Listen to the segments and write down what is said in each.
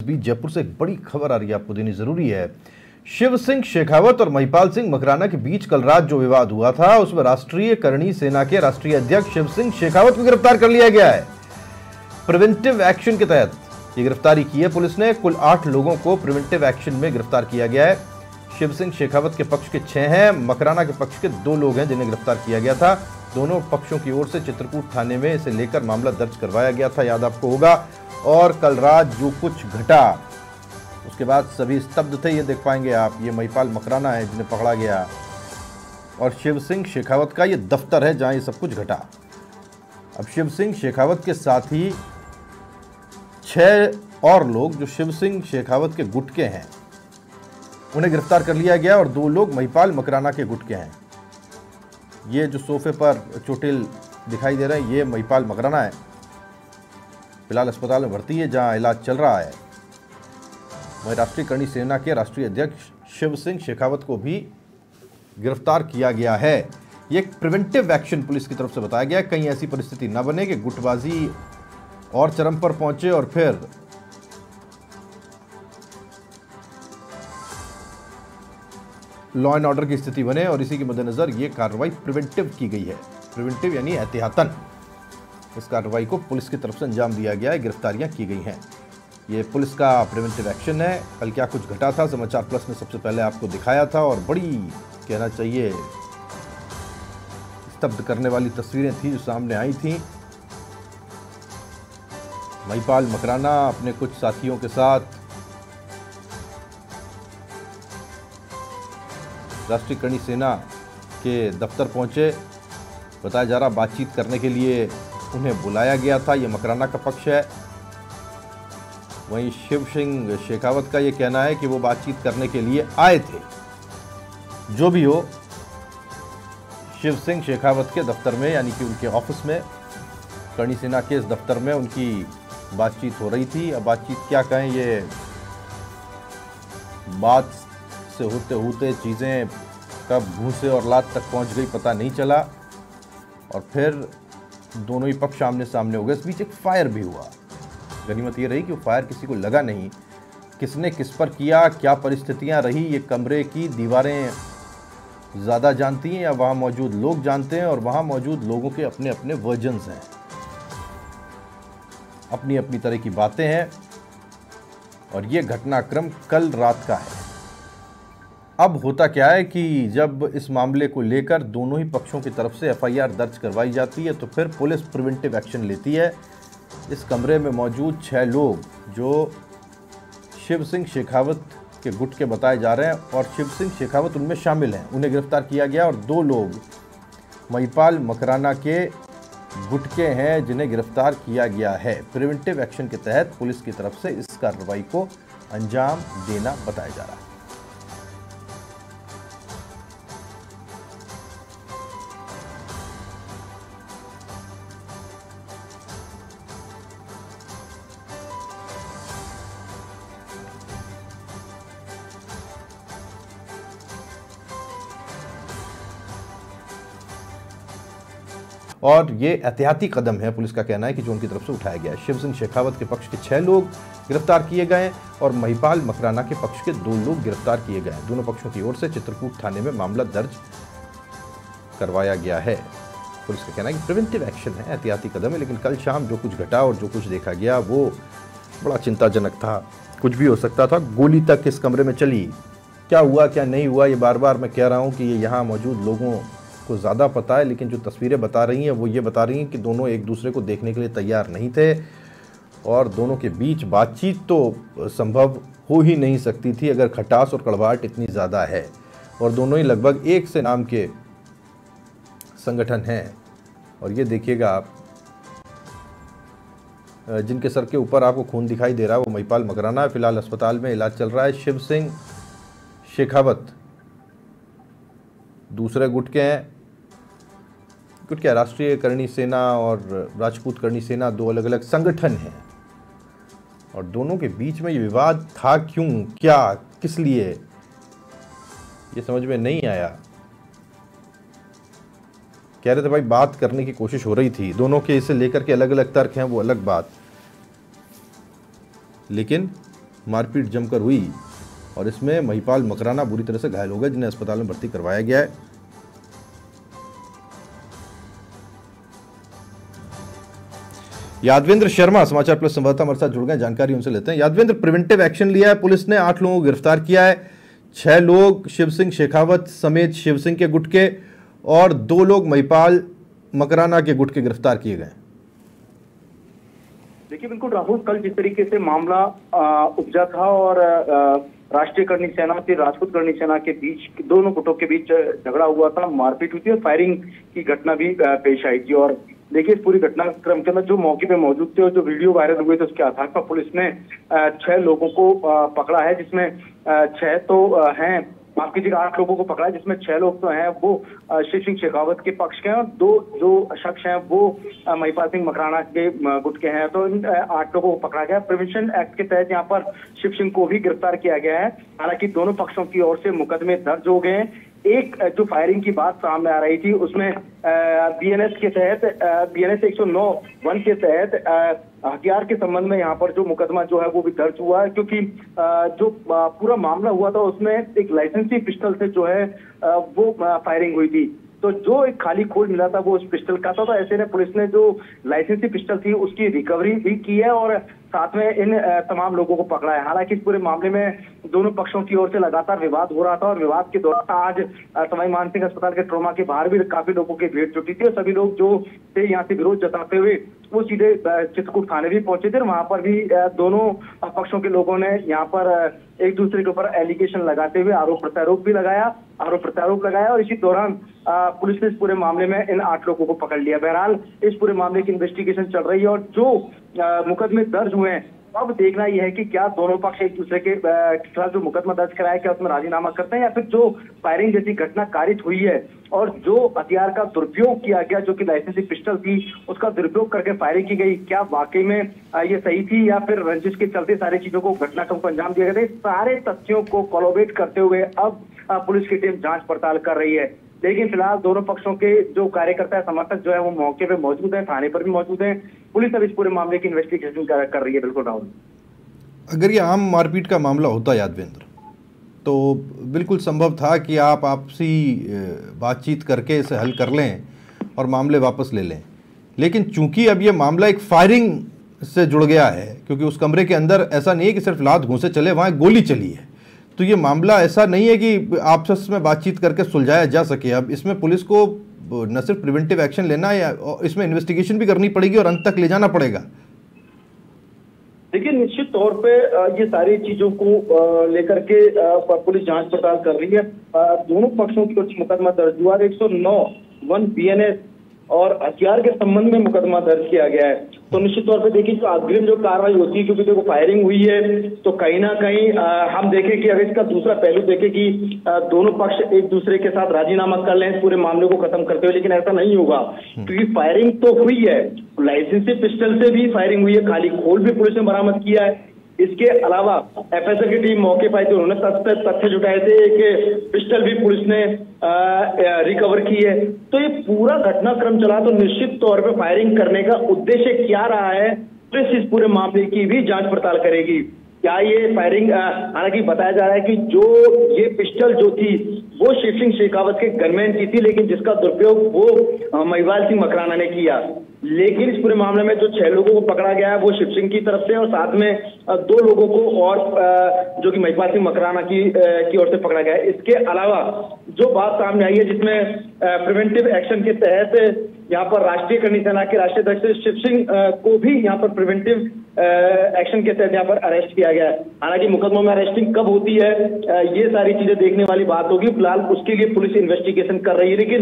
बीच जयपुर से एक बड़ी खबर आ रही है, आपको देनी जरूरी है। शिव सिंह शेखावत और महिपाल सिंह मकराना के बीच कल रात जो विवाद हुआ था, उसमें राष्ट्रीय करणी सेना के राष्ट्रीय अध्यक्ष शिव सिंह शेखावत को गिरफ्तार कर लिया गया है। प्रिवेंटिव एक्शन के तहत ये गिरफ्तारी की है पुलिस ने। कुल 8 लोगों को प्रिवेंटिव एक्शन में गिरफ्तार किया गया है। शिव सिंह शेखावत के पक्ष के 6 हैं, मकराना के पक्ष के 2 लोग हैं जिन्हें गिरफ्तार किया गया था। दोनों पक्षों की ओर से चित्रकूट थाने में इसे लेकर मामला दर्ज करवाया गया था, याद आपको होगा। और कल रात जो कुछ घटा उसके बाद सभी स्तब्ध थे, ये देख पाएंगे आप। ये महिपाल मकराना है जिन्हें पकड़ा गया और शिव सिंह शेखावत का ये दफ्तर है जहां ये सब कुछ घटा। अब शिव सिंह शेखावत के साथ ही 6 और लोग जो शिव सिंह शेखावत के गुट के हैं उन्हें गिरफ्तार कर लिया गया और 2 लोग महिपाल मकराना के गुट के हैं। ये जो सोफे पर चोटिल दिखाई दे रहे हैं ये महिपाल मकराना है, फिलहाल अस्पताल में भर्ती है जहां इलाज चल रहा है। वहीं राष्ट्रीय करणी सेना के राष्ट्रीय अध्यक्ष शिव सिंह शेखावत को भी गिरफ्तार किया गया है। ये एक प्रिवेंटिव एक्शन पुलिस की तरफ से बताया गया, कहीं ऐसी परिस्थिति न बने कि गुटबाजी और चरम पर पहुंचे और फिर लॉ एंड ऑर्डर की स्थिति बने। और इसी के मद्देनजर ये कार्रवाई प्रिवेंटिव की गई है। प्रिवेंटिव यानी एहतियातन इस कार्रवाई को पुलिस की तरफ से अंजाम दिया गया है, गिरफ्तारियां की गई हैं। ये पुलिस का प्रिवेंटिव एक्शन है। कल क्या कुछ घटा था समाचार प्लस में सबसे पहले आपको दिखाया था और बड़ी कहना चाहिए स्तब्ध करने वाली तस्वीरें थी जो सामने आई थी। महिपाल मकराना अपने कुछ साथियों के साथ राष्ट्रीय करणी सेना के दफ्तर पहुंचे। बताया जा रहा बातचीत करने के लिए उन्हें बुलाया गया था। ये मकराना का पक्ष है। वहीं शिव सिंह शेखावत का ये कहना है कि वो बातचीत करने के लिए आए थे। जो भी हो, शिव सिंह शेखावत के दफ्तर में यानी कि उनके ऑफिस में, करणी सेना के इस दफ्तर में उनकी बातचीत हो रही थी। अब बातचीत क्या कहें, ये बात से होते होते चीज़ें कब घूसे और लात तक पहुंच गई पता नहीं चला और फिर दोनों ही पक्ष आमने सामने हो गए। इस बीच एक फायर भी हुआ। गनीमत ये रही कि वो फायर किसी को लगा नहीं। किसने किस पर किया, क्या परिस्थितियां रही, ये कमरे की दीवारें ज़्यादा जानती हैं या वहाँ मौजूद लोग जानते हैं। और वहाँ मौजूद लोगों के अपने अपने वर्जन्स हैं, अपनी अपनी तरह की बातें हैं। और ये घटनाक्रम कल रात का है। अब होता क्या है कि जब इस मामले को लेकर दोनों ही पक्षों की तरफ से एफआईआर दर्ज करवाई जाती है तो फिर पुलिस प्रिवेंटिव एक्शन लेती है। इस कमरे में मौजूद 6 लोग जो शिव सिंह शेखावत के गुट के बताए जा रहे हैं और शिव सिंह शेखावत उनमें शामिल हैं, उन्हें गिरफ्तार किया गया। और 2 लोग महिपाल मकराना के गुट के हैं जिन्हें गिरफ्तार किया गया है। प्रिवेंटिव एक्शन के तहत पुलिस की तरफ से इस कार्रवाई को अंजाम देना बताया जा रहा है। और ये एहतियाती कदम है, पुलिस का कहना है कि जो उनकी तरफ से उठाया गया है। शिव सिंह शेखावत के पक्ष के 6 लोग गिरफ्तार किए गए और महिपाल मकराना के पक्ष के 2 लोग गिरफ्तार किए गए। दोनों पक्षों की ओर से चित्रकूट थाने में मामला दर्ज करवाया गया है। पुलिस का कहना है कि प्रिवेंटिव एक्शन है, एहतियाती कदम है। लेकिन कल शाम जो कुछ घटा और जो कुछ देखा गया वो बड़ा चिंताजनक था। कुछ भी हो सकता था। गोली तक इस कमरे में चली। क्या हुआ क्या नहीं हुआ ये बार बार मैं कह रहा हूँ कि ये यहाँ मौजूद लोगों को ज़्यादा पता है। लेकिन जो तस्वीरें बता रही हैं वो ये बता रही हैं कि दोनों एक दूसरे को देखने के लिए तैयार नहीं थे और दोनों के बीच बातचीत तो संभव हो ही नहीं सकती थी अगर खटास और कड़वाहट इतनी ज़्यादा है। और दोनों ही लगभग एक से नाम के संगठन हैं। और ये देखिएगा आप, जिनके सर के ऊपर आपको खून दिखाई दे रहा है वो महिपाल मकराना है। फिलहाल अस्पताल में इलाज चल रहा है। शिव सिंह शेखावत दूसरे गुट के हैं। गुट क्या, राष्ट्रीय करणी सेना और राजपूत करणी सेना 2 अलग अलग संगठन हैं। और दोनों के बीच में ये विवाद था क्यों, क्या, किस लिए, ये समझ में नहीं आया। कह रहे थे भाई बात करने की कोशिश हो रही थी। दोनों के इसे लेकर के अलग अलग तर्क हैं, वो अलग बात। लेकिन मारपीट जमकर हुई और इसमें महिपाल मकराना बुरी तरह से घायल हो गए, जिन्हें अस्पताल में भर्ती करवाया गया है। यादवेंद्र शर्मा समाचार प्लस संवाददाता हमारे साथ जुड़ गए, जानकारी उनसे लेते हैं। यादवेंद्र, प्रिवेंटिव एक्शन लिया है पुलिस ने, 8 लोगों को गिरफ्तार किया है। 6 लोग शिव सिंह शेखावत समेत शिव सिंह के गुट के और 2 लोग महिपाल मकराना के गुट के गिरफ्तार किए गए। देखिए बिल्कुल राहुल, कल जिस तरीके से मामला उपजा था और राष्ट्रीय करनी सेना फिर राजपूत करनी सेना के बीच, दोनों गुटों के बीच झगड़ा हुआ था, मारपीट हुई थी और फायरिंग की घटना भी पेश आई थी। और देखिए इस पूरी घटनाक्रम के अंदर जो मौके पे मौजूद थे और जो वीडियो वायरल हुए थे उसके आधार पर पुलिस ने 6 लोगों को पकड़ा है, जिसमें 6 तो हैं, माफ कीजिएगा 8 लोगों को पकड़ा है, जिसमें 6 लोग तो हैं वो शिव सिंह शेखावत के पक्ष के हैं और 2 जो शख्स हैं वो महिपाल सिंह मकराना के गुट के हैं। तो इन 8 लोगों को पकड़ा गया। प्रिवेंशन एक्ट के तहत यहाँ पर शिव सिंह को भी गिरफ्तार किया गया है। हालांकि दोनों पक्षों की ओर से मुकदमे दर्ज हो गए हैं। एक जो फायरिंग की बात सामने आ रही थी उसमें बीएनएस के तहत, बीएनएस 109(1) के तहत हथियार के संबंध में यहाँ पर जो मुकदमा जो है वो भी दर्ज हुआ है, क्योंकि जो पूरा मामला हुआ था उसमें एक लाइसेंसी पिस्टल से जो है वो फायरिंग हुई थी। तो जो एक खाली खोल मिला था वो उस पिस्टल का था। तो ऐसे में पुलिस ने जो लाइसेंसी पिस्टल थी उसकी रिकवरी भी की है और साथ में इन तमाम लोगों को पकड़ा है। हालांकि इस पूरे मामले में दोनों पक्षों की ओर से लगातार विवाद हो रहा था और विवाद के दौरान आज सवाई मानसिंह अस्पताल के ट्रॉमा के बाहर भी काफी लोगों की भीड़ जुटी थी और सभी लोग जो थे यहाँ से विरोध जताते हुए वो सीधे चित्रकूट थाने भी पहुंचे थे। वहां पर भी दोनों पक्षों के लोगों ने यहाँ पर एक दूसरे के ऊपर एलिगेशन लगाते हुए आरोप प्रत्यारोप लगाया और इसी दौरान पुलिस ने इस पूरे मामले में इन 8 लोगों को पकड़ लिया। बहरहाल इस पूरे मामले की इन्वेस्टिगेशन चल रही है और जो मुकदमे दर्ज हुए हैं अब देखना यह है कि क्या दोनों पक्ष एक दूसरे के खिलाफ जो मुकदमा दर्ज कराया क्या उसमें राजीनामा करते हैं या फिर जो फायरिंग जैसी घटना कारित हुई है और जो हथियार का दुरुपयोग किया गया जो कि लाइसेंसी पिस्टल थी उसका दुरुपयोग करके फायरिंग की गई, क्या वाकई में ये सही थी या फिर रंजिश के चलते सारी चीजों को घटनाक्रम को अंजाम दिया गया। सारे तथ्यों को कोलैबोरेट करते हुए अब पुलिस की टीम जांच पड़ताल कर रही है। लेकिन फिलहाल दोनों पक्षों के जो कार्यकर्ता समर्थक जो है वो मौके पे मौजूद है, थाने पर भी मौजूद है। पुलिस अब इस पूरे मामले की इन्वेस्टिगेशन कर रही है। बिल्कुल राहुल, अगर ये आम मारपीट का मामला होता यादवेंद्र तो बिल्कुल संभव था कि आप आपसी बातचीत करके इसे हल कर लें और मामले वापस ले लें, लेकिन चूंकि अब ये मामला एक फायरिंग से जुड़ गया है, क्योंकि उस कमरे के अंदर ऐसा नहीं है कि सिर्फ लात घूंसे चले, वहाँ गोली चली है, तो ये मामला ऐसा नहीं है कि आपस में बातचीत करके सुलझाया जा सके। अब इसमें पुलिस को न सिर्फ प्रिवेंटिव एक्शन लेना है, इसमें इन्वेस्टिगेशन भी करनी पड़ेगी और अंत तक ले जाना पड़ेगा। देखिए निश्चित तौर पे ये सारी चीजों को लेकर के पुलिस जांच पड़ताल कर रही है। दोनों पक्षों की ओर से मुकदमा दर्ज हुआ, 109(1) बीएनएस और हथियार के संबंध में मुकदमा दर्ज किया गया है। तो निश्चित तौर पे देखिए जो अग्रिम जो कार्रवाई होती है, क्योंकि देखो फायरिंग हुई है तो कहीं ना कहीं हम देखें कि अगर इसका दूसरा पहलू देखें कि दोनों पक्ष एक दूसरे के साथ राजीनामा कर लें इस पूरे मामले को खत्म करते हुए, लेकिन ऐसा नहीं होगा क्योंकि फायरिंग तो हुई है, लाइसेंसी पिस्टल से भी फायरिंग हुई है, खाली खोल भी पुलिस ने बरामद किया है। इसके अलावा एफएसएल की टीम मौके पर आई थी, उन्होंने तथ्य जुटाए थे, एक पिस्टल भी पुलिस ने रिकवर की है। तो ये पूरा घटनाक्रम चला, तो निश्चित तौर पे फायरिंग करने का उद्देश्य क्या रहा है पुलिस इस पूरे मामले की भी जांच पड़ताल करेगी। क्या ये फायरिंग, हालांकि बताया जा रहा है कि जो ये पिस्टल जो थी वो शिव सिंह शेखावत के गनमैन की थी, लेकिन जिसका दुरुपयोग वो महिपाल सिंह मकराना ने किया। लेकिन इस पूरे मामले में जो 6 लोगों को पकड़ा गया है वो शिव सिंह की तरफ से और साथ में 2 लोगों को और जो कि महिपाल सिंह मकराना की ओर से पकड़ा गया है। इसके अलावा जो बात सामने आई है जिसमें प्रिवेंटिव एक्शन के तहत यहाँ पर राष्ट्रीय करनी सेना के राष्ट्रीय अध्यक्ष शिव सिंह को भी यहाँ पर प्रिवेंटिव एक्शन के तहत यहाँ पर अरेस्ट किया गया है। हालांकि मुकदमों में अरेस्टिंग कब होती है ये सारी चीजें देखने वाली बात होगी, फिलहाल उसके लिए पुलिस इन्वेस्टिगेशन कर रही है। लेकिन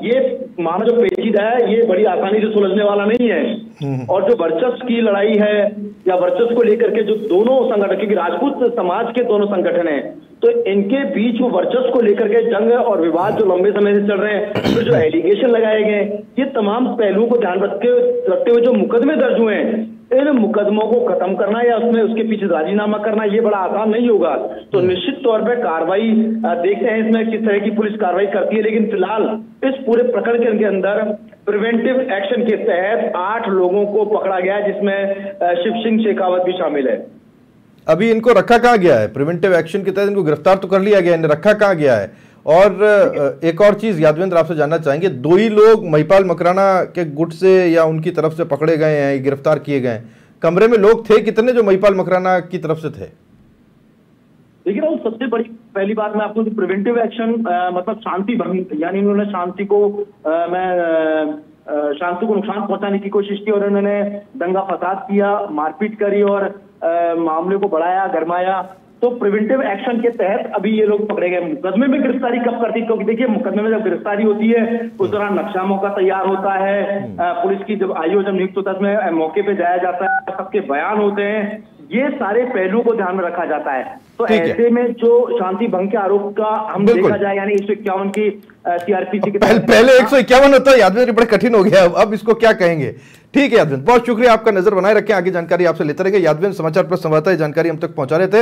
ये मामला जो पेचीदा है ये बड़ी आसानी से सुलझने वाला नहीं है और जो वर्चस्व की लड़ाई है या वर्चस्व को लेकर के जो दोनों संगठन, क्योंकि राजपूत समाज के दोनों संगठन है, तो इनके बीच वो वर्चस्व को लेकर के जंग और विवाद जो लंबे समय से चल रहे हैं, तो जो एलिगेशन लगाए गए ये तमाम पहलुओं को ध्यान रखते हुए जो मुकदमे दर्ज हुए हैं इन मुकदमों को खत्म करना या उसमें उसके पीछे राजीनामा करना ये बड़ा आसान नहीं होगा। तो निश्चित तौर पर कार्रवाई देखते हैं इसमें किस तरह की पुलिस कार्रवाई करती है, लेकिन फिलहाल इस पूरे प्रकरण के अंदर प्रिवेंटिव एक्शन के तहत 8 लोगों को पकड़ा गया जिसमें शिव सिंह शेखावत भी शामिल है। अभी इनको रखा कहाँ गया है? प्रिवेंटिव एक्शन के तहत इनको गिरफ्तार तो कर लिया गया, इन्हें रखा कहाँ गया है? और एक और चीज यादवेंद्र आपसे जानना चाहेंगे, 2 ही लोग महिपाल मकराना के गुट से या उनकी तरफ से पकड़े गए हैं, गिरफ्तार किए गए हैं। कमरे में लोग थे कितने जो महिपाल मकराना की तरफ से थे? देखिए राहुल, सबसे बड़ी पहली बात मैं आपको प्रिवेंटिव एक्शन मतलब शांति भंग, यानी उन्होंने शांति को शांति को नुकसान पहुंचाने की कोशिश की और उन्होंने दंगा फसाद किया, मारपीट करी और मामले को बढ़ाया, गरमाया। तो प्रिवेंटिव एक्शन के तहत अभी ये लोग पकड़े गए। मुकदमे में गिरफ्तारी कब करती? क्योंकि देखिए, मुकदमे में जब गिरफ्तारी होती है उस दौरान नक्शा मौका तैयार होता है, पुलिस की जब आईओ जब नियुक्त होता है उसमें मौके पे जाया जाता है, सबके बयान होते हैं, ये सारे पहलुओं को ध्यान में रखा जाता है। तो ऐसे में जो शांति भंग के आरोप का हम देखा जाए, यानी 151 की सीआरपीसी के पहले 151 होता है यादवेंद्र, बड़ा कठिन हो गया, अब इसको क्या कहेंगे? ठीक है यादवेंद्र, बहुत शुक्रिया, आपका नजर बनाए रखें, आगे जानकारी आपसे लेते रहेंगे। यादवेंद्र, समाचार प्लस संवाददाता, जानकारी हम तक पहुंचा रहे थे।